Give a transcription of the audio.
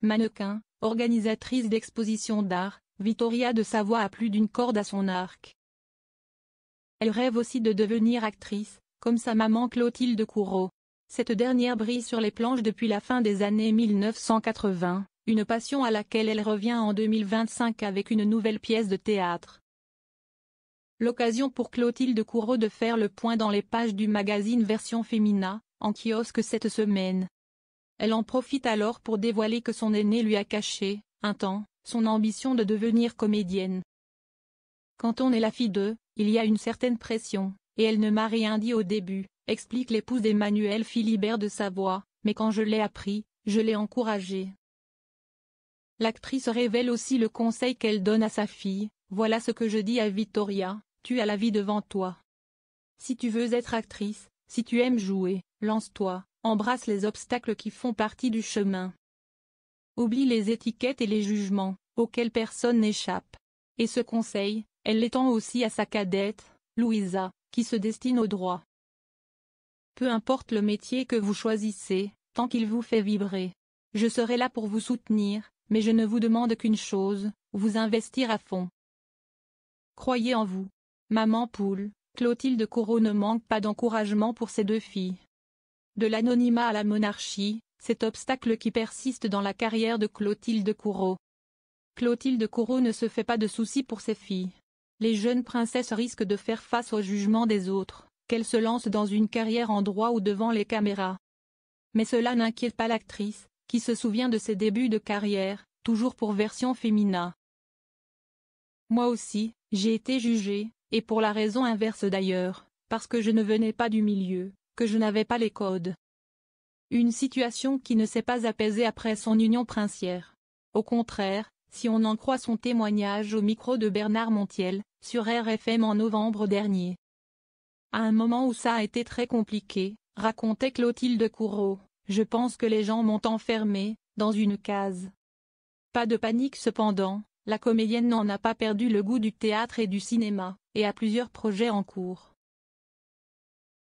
mannequin, organisatrice d'expositions d'art, Vittoria de Savoie a plus d'une corde à son arc. Elle rêve aussi de devenir actrice, comme sa maman Clotilde Courreau. Cette dernière brille sur les planches depuis la fin des années 1980, une passion à laquelle elle revient en 2025 avec une nouvelle pièce de théâtre. L'occasion pour Clotilde Courreau de faire le point dans les pages du magazine Version Femina, en kiosque cette semaine. Elle en profite alors pour dévoiler que son aîné lui a caché, un temps, son ambition de devenir comédienne. Quand on est la fille d'eux, il y a une certaine pression, et elle ne m'a rien dit au début, explique l'épouse d'Emmanuel Philibert de Savoie, mais quand je l'ai appris, je l'ai encouragée. L'actrice révèle aussi le conseil qu'elle donne à sa fille: voilà ce que je dis à Vittoria, tu as la vie devant toi. Si tu veux être actrice, si tu aimes jouer, lance-toi, embrasse les obstacles qui font partie du chemin. Oublie les étiquettes et les jugements, auxquels personne n'échappe. Et ce conseil, elle l'étend aussi à sa cadette, Louisa, qui se destine au droit. Peu importe le métier que vous choisissez, tant qu'il vous fait vibrer. Je serai là pour vous soutenir, mais je ne vous demande qu'une chose, vous investir à fond. Croyez en vous. Maman poule, Clotilde Courreau ne manque pas d'encouragement pour ses deux filles. De l'anonymat à la monarchie, cet obstacle qui persiste dans la carrière de Clotilde Courreau. Clotilde Courreau ne se fait pas de soucis pour ses filles. Les jeunes princesses risquent de faire face au jugement des autres, qu'elles se lancent dans une carrière en droit ou devant les caméras. Mais cela n'inquiète pas l'actrice, qui se souvient de ses débuts de carrière, toujours pour Version Femina. Moi aussi, j'ai été jugée, et pour la raison inverse d'ailleurs, parce que je ne venais pas du milieu, que je n'avais pas les codes. Une situation qui ne s'est pas apaisée après son union princière. Au contraire, si on en croit son témoignage au micro de Bernard Montiel, sur RFM en novembre dernier. À un moment où ça a été très compliqué, racontait Clotilde Courreau, je pense que les gens m'ont enfermée, dans une case. Pas de panique cependant, la comédienne n'en a pas perdu le goût du théâtre et du cinéma, et a plusieurs projets en cours.